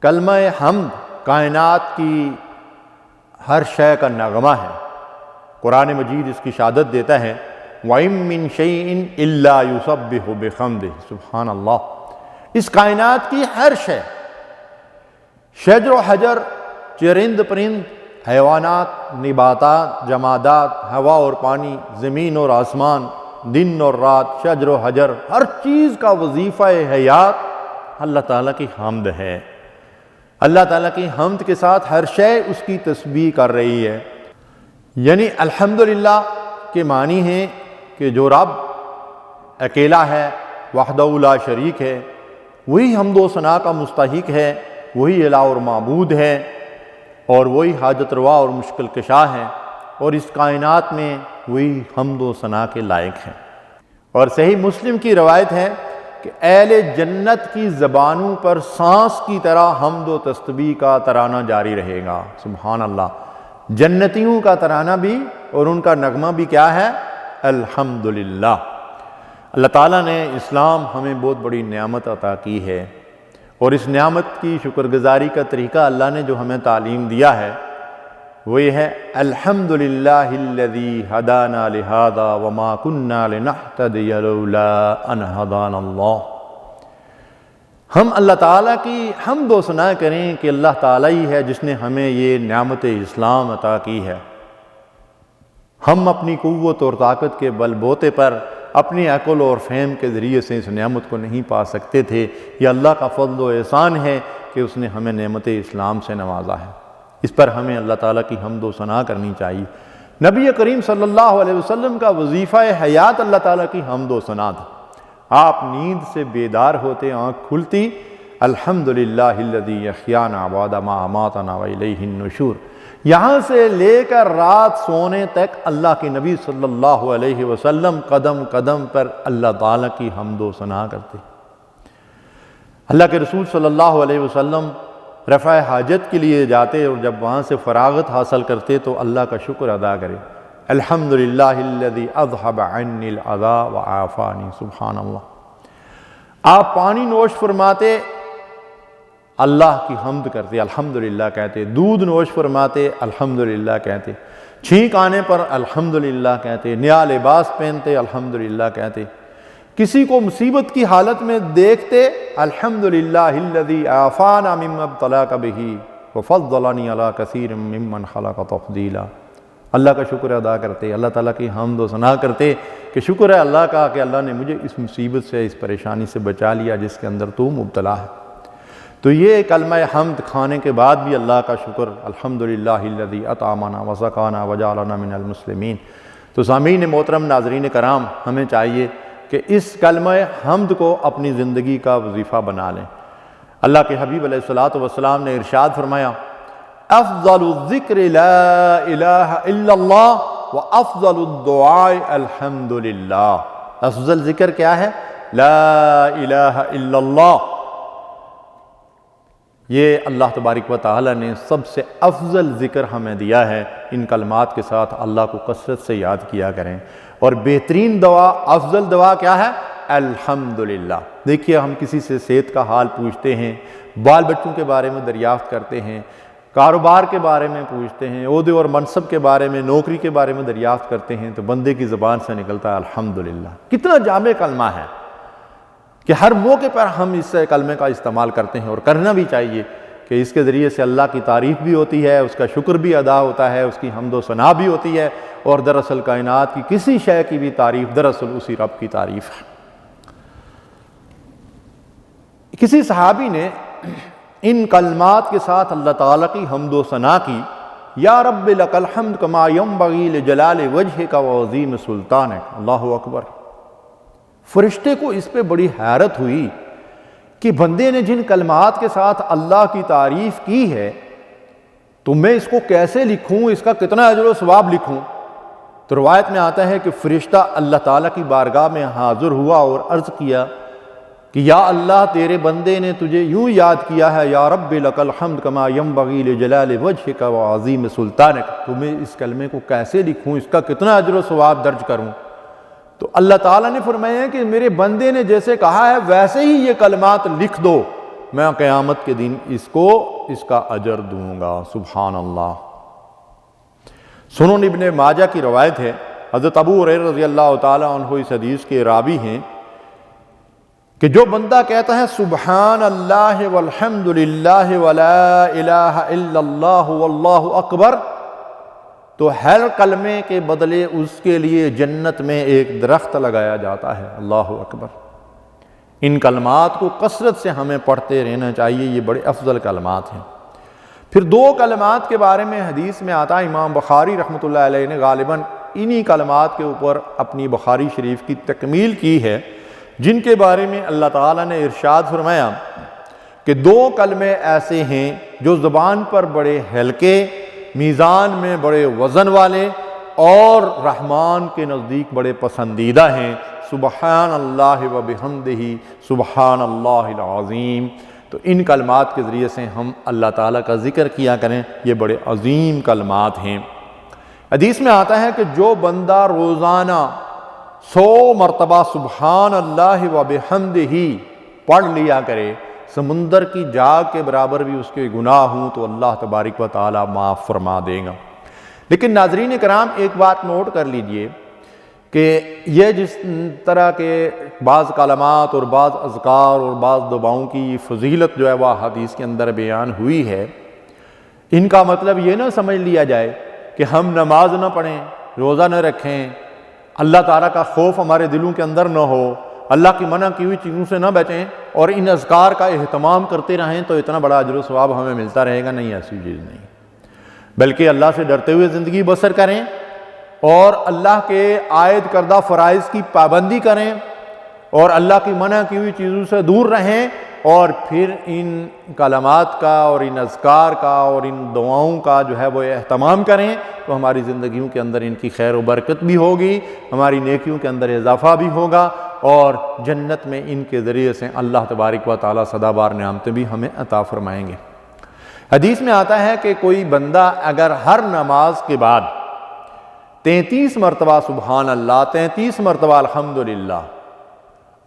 کلمہ حمد کائنات کی ہر شے کا نغمہ ہے۔ قرآن مجید اس کی شہادت دیتا ہے وَإِن مِّن شَيْءٍ إِلَّا يُسَبِّحُ بِحَمْدِهِ، سبحان اللہ۔ اس کائنات کی ہر شے، شجر و حجر، چرند پرند، حیوانات، نباتات، جمادات، ہوا اور پانی، زمین اور آسمان، دن اور رات، شجر و حجر، ہر چیز کا وظیفہ حیات اللہ تعالیٰ کی حمد ہے۔ اللہ تعالیٰ کی حمد کے ساتھ ہر شے اس کی تسبیح کر رہی ہے۔ یعنی الحمدللہ کے معنی ہیں کہ جو رب اکیلا ہے، وحدہ لا شریک ہے، وہی حمد و ثنا کا مستحق ہے، وہی الہ اور معبود ہے، اور وہی حاجت روا اور مشکل کشا ہے، اور اس کائنات میں وہی حمد و ثنا کے لائق ہے۔ اور صحیح مسلم کی روایت ہے کہ اہل جنت کی زبانوں پر سانس کی طرح حمد و تسبیح کا ترانہ جاری رہے گا، سبحان اللہ۔ جنتیوں کا ترانہ بھی اور ان کا نغمہ بھی کیا ہے؟ الحمدللہ۔ اللہ تعالیٰ نے اسلام ہمیں بہت بڑی نعمت عطا کی ہے، اور اس نعمت کی شکر گزاری کا طریقہ اللہ نے جو ہمیں تعلیم دیا ہے وہ یہ ہے الحمدللہ الذی ہدانا لہذا وما کننا لنہتدی لولا ان ہدانا اللہ۔ ہم اللہ تعالیٰ کی حمد و ثنا کریں کہ اللہ تعالیٰ ہی ہے جس نے ہمیں یہ نعمت اسلام عطا کی ہے۔ ہم اپنی قوت اور طاقت کے بل بوتے پر، اپنی عقل اور فہم کے ذریعے سے اس نعمت کو نہیں پا سکتے تھے۔ یہ اللہ کا فضل و احسان ہے کہ اس نے ہمیں نعمت اسلام سے نوازا ہے۔ اس پر ہمیں اللہ تعالیٰ کی حمد و ثنا کرنی چاہیے۔ نبی کریم صلی اللہ علیہ وسلم کا وظیفہ حیات اللہ تعالیٰ کی حمد و ثنا تھا۔ آپ نیند سے بیدار ہوتے، آنکھ کھلتی، الحمدللہ الذی احیانا بعد ما اماتنا والیہ النشور، یہاں سے لے کر رات سونے تک اللہ کے نبی صلی اللہ علیہ وسلم قدم قدم پر اللہ تعالیٰ کی حمد و ثنا کرتے۔ اللہ کے رسول صلی اللہ علیہ وسلم رفع حاجت کے لیے جاتے، اور جب وہاں سے فراغت حاصل کرتے تو اللہ کا شکر ادا کرے، الحمدللہ الذی اذھب عنی العذا وعافانی، سبحان اللہ۔ آپ پانی نوش فرماتے، اللہ کی حمد کرتے، الحمدللہ کہتے، دودھ نوش فرماتے، الحمدللہ کہتے، چھینک آنے پر الحمدللہ کہتے، نیا لباس پہنتے، الحمدللہ کہتے، کسی کو مصیبت کی حالت میں دیکھتے، الحمدللہ الذی عافانا مما ابتلاک بہ وفضلنی علی کثیر ممن خلق تفضیلا۔ اللہ کا شکر ادا کرتے، اللہ تعالیٰ کی حمد و ثنا کرتے کہ شکر ہے اللہ کا کہ اللہ نے مجھے اس مصیبت سے، اس پریشانی سے بچا لیا جس کے اندر تو مبتلا ہے۔ تو یہ کلمہ حمد کھانے کے بعد بھی اللہ کا شکر، الحمدللہ الذی اطعمنا وسقانا وجعلنا من المسلمین۔ تو سامعین محترم، ناظرین کرام، ہمیں چاہیے کہ اس کلمہ حمد کو اپنی زندگی کا وظیفہ بنا لیں۔ اللہ کے حبیب علیہ الصلوۃ نے ارشاد فرمایا افضل الذکر لا الہ الا اللہ وافضل الدعاء الحمدللہ۔ افضل ذکر کیا ہے؟ لا الہ الا اللہ۔ یہ اللہ تبارک و تعالی نے سب سے افضل ذکر ہمیں دیا ہے۔ ان کلمات کے ساتھ اللہ کو کثرت سے یاد کیا کریں، اور بہترین دعا، افضل دعا کیا ہے؟ الحمدللہ۔ دیکھیے، ہم کسی سے صحت کا حال پوچھتے ہیں، بال بچوں کے بارے میں دریافت کرتے ہیں، کاروبار کے بارے میں پوچھتے ہیں، عہدے اور منصب کے بارے میں، نوکری کے بارے میں دریافت کرتے ہیں، تو بندے کی زبان سے نکلتا ہے الحمدللہ۔ کتنا جامع کلمہ ہے کہ ہر موقع پر ہم اس کلمے کا استعمال کرتے ہیں، اور کرنا بھی چاہیے کہ اس کے ذریعے سے اللہ کی تعریف بھی ہوتی ہے، اس کا شکر بھی ادا ہوتا ہے، اس کی حمد و ثنا بھی ہوتی ہے، اور دراصل کائنات کی کسی شے کی بھی تعریف دراصل اسی رب کی تعریف ہے۔ کسی صحابی نے ان کلمات کے ساتھ اللہ تعالیٰ کی حمد و ثنا کی، یا رب لک الحمد کما ینبغی لجلال وجہک وعظیم سلطانک، اللہ اکبر۔ فرشتے کو اس پہ بڑی حیرت ہوئی کہ بندے نے جن کلمات کے ساتھ اللہ کی تعریف کی ہے، تو میں اس کو کیسے لکھوں، اس کا کتنا اجر و ثواب لکھوں؟ تو روایت میں آتا ہے کہ فرشتہ اللہ تعالیٰ کی بارگاہ میں حاضر ہوا اور عرض کیا کہ یا اللہ، تیرے بندے نے تجھے یوں یاد کیا ہے، یا رب لک الحمد کما ینبغی لجلال وجہک وعظیم سلطانک، تو میں اس کلمے کو کیسے لکھوں، اس کا کتنا اجر و ثواب درج کروں؟ تو اللہ تعالیٰ نے فرمایا کہ میرے بندے نے جیسے کہا ہے ویسے ہی یہ کلمات لکھ دو، میں قیامت کے دن اس کو اس کا اجر دوں گا۔ سبحان اللہ۔ سنن ابن ماجہ کی روایت ہے، حضرت ابو ہریرہ رضی اللہ تعالیٰ عنہ اس حدیث کے راوی ہیں کہ جو بندہ کہتا ہے سبحان اللہ والحمد للہ ولا الہ الا اللہ واللہ اکبر، تو ہر کلمے کے بدلے اس کے لیے جنت میں ایک درخت لگایا جاتا ہے۔ اللہ اکبر۔ ان کلمات کو کثرت سے ہمیں پڑھتے رہنا چاہیے، یہ بڑے افضل کلمات ہیں۔ پھر دو کلمات کے بارے میں حدیث میں آتا ہے، امام بخاری رحمۃ اللہ علیہ نے غالباً انہی کلمات کے اوپر اپنی بخاری شریف کی تکمیل کی ہے، جن کے بارے میں اللہ تعالیٰ نے ارشاد فرمایا کہ دو کلمے ایسے ہیں جو زبان پر بڑے ہلکے، میزان میں بڑے وزن والے اور رحمان کے نزدیک بڑے پسندیدہ ہیں، سبحان اللہ و بحمدہ سبحان اللہ العظیم۔ تو ان کلمات کے ذریعے سے ہم اللہ تعالیٰ کا ذکر کیا کریں، یہ بڑے عظیم کلمات ہیں۔ حدیث میں آتا ہے کہ جو بندہ روزانہ 100 مرتبہ سبحان اللہ و بحمدہ پڑھ لیا کرے، سمندر کی جاگ کے برابر بھی اس کے گناہ ہوں تو اللہ تبارک و تعالیٰ معاف فرما دے گا۔ لیکن ناظرین کرام ایک بات نوٹ کر لیجئے کہ یہ جس طرح کے بعض کلمات اور بعض اذکار اور بعض دعاؤں کی فضیلت جو ہے وہ حدیث کے اندر بیان ہوئی ہے، ان کا مطلب یہ نہ سمجھ لیا جائے کہ ہم نماز نہ پڑھیں، روزہ نہ رکھیں، اللہ تعالیٰ کا خوف ہمارے دلوں کے اندر نہ ہو، اللہ کی منع کی ہوئی چیزوں سے نہ بچیں اور ان اذکار کا اہتمام کرتے رہیں تو اتنا بڑا اجر و ثواب ہمیں ملتا رہے گا۔ نہیں، ایسی چیز نہیں، بلکہ اللہ سے ڈرتے ہوئے زندگی بسر کریں اور اللہ کے عائد کردہ فرائض کی پابندی کریں اور اللہ کی منع کی ہوئی چیزوں سے دور رہیں، اور پھر ان کلمات کا اور ان اذکار کا اور ان دعاؤں کا جو ہے وہ اہتمام کریں تو ہماری زندگیوں کے اندر ان کی خیر و برکت بھی ہوگی، ہماری نیکیوں کے اندر اضافہ بھی ہوگا، اور جنت میں ان کے ذریعے سے اللہ تبارک و تعالیٰ سدا بار نعمتیں بھی ہمیں عطا فرمائیں گے۔ حدیث میں آتا ہے کہ کوئی بندہ اگر ہر نماز کے بعد 33 مرتبہ سبحان اللہ، 33 مرتبہ الحمدللہ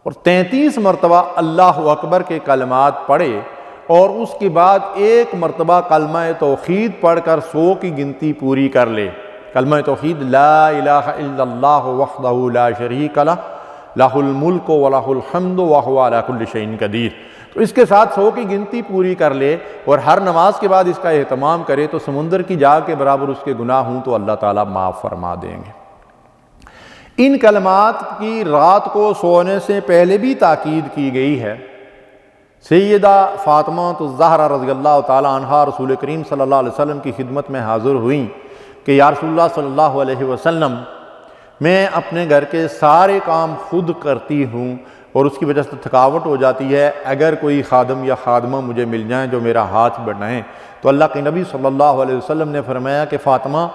اور 33 مرتبہ اللہ اکبر کے کلمات پڑھے اور اس کے بعد ایک مرتبہ کلمہ توحید پڑھ کر 100 کی گنتی پوری کر لے، کلمہ توحید لا الہ الا اللہ وحدہ لا شریک لہ لہ الملک و لہ الحمد وہو علی کل شیء قدیر، تو اس کے ساتھ 100 کی گنتی پوری کر لے اور ہر نماز کے بعد اس کا اہتمام کرے تو سمندر کی جاگ کے برابر اس کے گناہ ہوں تو اللہ تعالیٰ معاف فرما دیں گے۔ ان کلمات کی رات کو سونے سے پہلے بھی تاکید کی گئی ہے۔ سیدہ فاطمہ الزہرا رضی اللہ تعالیٰ عنہا رسول کریم صلی اللہ علیہ وسلم کی خدمت میں حاضر ہوئیں کہ یا رسول اللہ صلی اللہ علیہ وسلم، میں اپنے گھر کے سارے کام خود کرتی ہوں اور اس کی وجہ سے تھکاوٹ ہو جاتی ہے، اگر کوئی خادم یا خادمہ مجھے مل جائیں جو میرا ہاتھ بٹائیں۔ تو اللہ کے نبی صلی اللہ علیہ وسلم نے فرمایا کہ فاطمہ،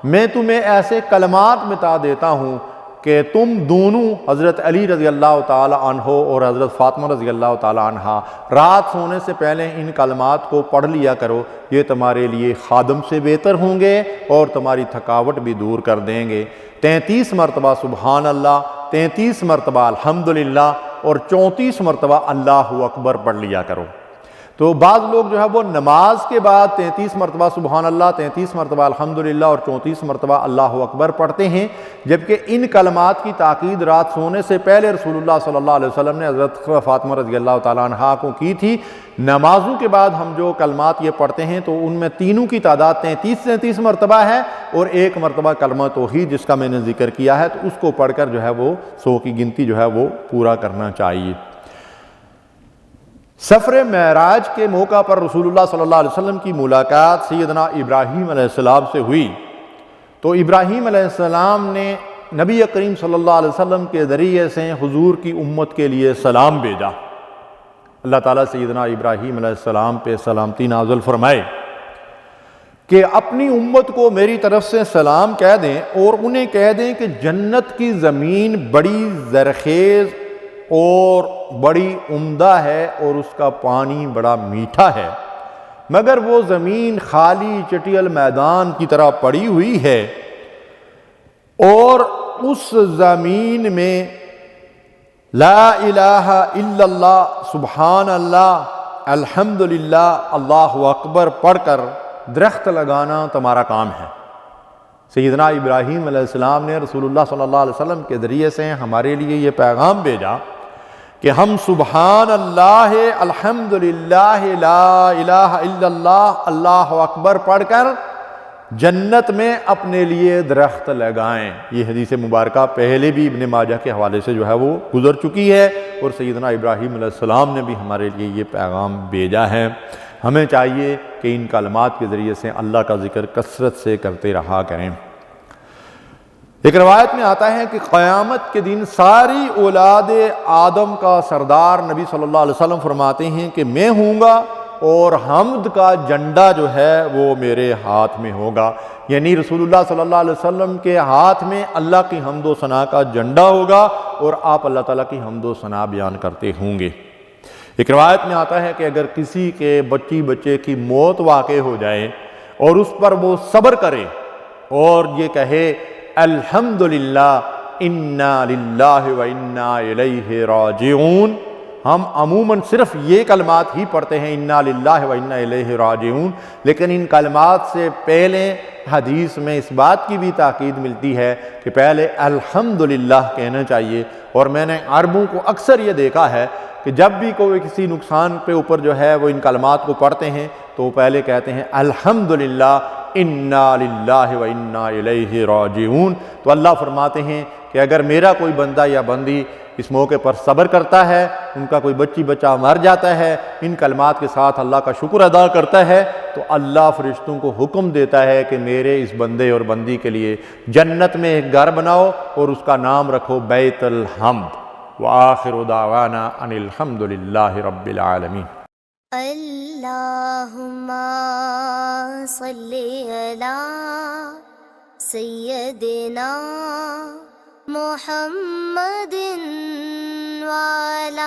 میں تمہیں ایسے کلمات بتا دیتا ہوں کہ تم دونوں حضرت علی رضی اللہ تعالیٰ عنہ اور حضرت فاطمہ رضی اللہ تعالیٰ عنہ رات سونے سے پہلے ان کلمات کو پڑھ لیا کرو، یہ تمہارے لیے خادم سے بہتر ہوں گے اور تمہاری تھکاوٹ بھی دور کر دیں گے۔ 33 مرتبہ سبحان اللہ، 33 مرتبہ الحمدللہ اور 34 مرتبہ اللہ اکبر پڑھ لیا کرو۔ تو بعض لوگ جو ہے وہ نماز کے بعد 33 مرتبہ سبحان اللہ، 33 مرتبہ الحمدللہ اور 34 مرتبہ اللہ اکبر پڑھتے ہیں، جبکہ ان کلمات کی تاکید رات سونے سے پہلے رسول اللہ صلی اللہ علیہ وسلم نے حضرت فاطمہ رضی اللہ تعالیٰ عنہا کو کی تھی۔ نمازوں کے بعد ہم جو کلمات یہ پڑھتے ہیں تو ان میں تینوں کی تعداد 33 مرتبہ ہے اور ایک مرتبہ کلمہ توحید جس کا میں نے ذکر کیا ہے، تو اس کو پڑھ کر جو ہے وہ 100 کی گنتی جو ہے وہ پورا کرنا چاہیے۔ سفر معراج کے موقع پر رسول اللہ صلی اللہ علیہ وسلم کی ملاقات سیدنا ابراہیم علیہ السلام سے ہوئی، تو ابراہیم علیہ السلام نے نبی کریم صلی اللہ علیہ وسلم کے ذریعے سے حضور کی امت کے لیے سلام بھیجا۔ اللہ تعالیٰ سیدنا ابراہیم علیہ السلام پہ سلامتی نازل فرمائے کہ اپنی امت کو میری طرف سے سلام کہہ دیں اور انہیں کہہ دیں کہ جنت کی زمین بڑی زرخیز اور بڑی عمدہ ہے اور اس کا پانی بڑا میٹھا ہے، مگر وہ زمین خالی چٹیل میدان کی طرح پڑی ہوئی ہے، اور اس زمین میں لا الہ الا اللہ، سبحان اللہ الحمدللہ اللہ اکبر پڑھ کر درخت لگانا تمہارا کام ہے۔ سیدنا ابراہیم علیہ السلام نے رسول اللہ صلی اللہ علیہ وسلم کے ذریعے سے ہمارے لیے یہ پیغام بھیجا کہ ہم سبحان اللہ الحمدللہ لا الہ الا اللہ اللہ اکبر پڑھ کر جنت میں اپنے لیے درخت لگائیں۔ یہ حدیث مبارکہ پہلے بھی ابن ماجہ کے حوالے سے جو ہے وہ گزر چکی ہے، اور سیدنا ابراہیم علیہ السلام نے بھی ہمارے لیے یہ پیغام بھیجا ہے۔ ہمیں چاہیے کہ ان کلمات کے ذریعے سے اللہ کا ذکر کثرت سے کرتے رہا کریں۔ ایک روایت میں آتا ہے کہ قیامت کے دن ساری اولاد آدم کا سردار نبی صلی اللہ علیہ وسلم فرماتے ہیں کہ میں ہوں گا اور حمد کا جھنڈا جو ہے وہ میرے ہاتھ میں ہوگا، یعنی رسول اللہ صلی اللہ علیہ وسلم کے ہاتھ میں اللہ کی حمد و ثنا کا جھنڈا ہوگا اور آپ اللہ تعالیٰ کی حمد و ثنا بیان کرتے ہوں گے۔ ایک روایت میں آتا ہے کہ اگر کسی کے بچے کی موت واقع ہو جائے اور اس پر وہ صبر کرے اور یہ کہے الحمدللہ انا للہ و انا الیہ راجعون، ہم عموماً صرف یہ کلمات ہی پڑھتے ہیں انا للہ و انا الیہ راجعون، لیکن ان کلمات سے پہلے حدیث میں اس بات کی بھی تاکید ملتی ہے کہ پہلے الحمدللہ کہنا چاہیے۔ اور میں نے عربوں کو اکثر یہ دیکھا ہے کہ جب بھی کوئی کسی نقصان پہ اوپر جو ہے وہ ان کلمات کو پڑھتے ہیں تو وہ پہلے کہتے ہیں الحمدللہ انا للہ و انا الیہ راجعون۔ تو اللہ فرماتے ہیں کہ اگر میرا کوئی بندہ یا بندی اس موقع پر صبر کرتا ہے، ان کا کوئی بچہ مر جاتا ہے، ان کلمات کے ساتھ اللہ کا شکر ادا کرتا ہے، تو اللہ فرشتوں کو حکم دیتا ہے کہ میرے اس بندے اور بندی کے لیے جنت میں ایک گھر بناؤ اور اس کا نام رکھو بیت الحمد۔ وآخر دعوانا ان الحمدللہ رب العالمین۔ اللہم صلی علی سیدنا محمد وعلی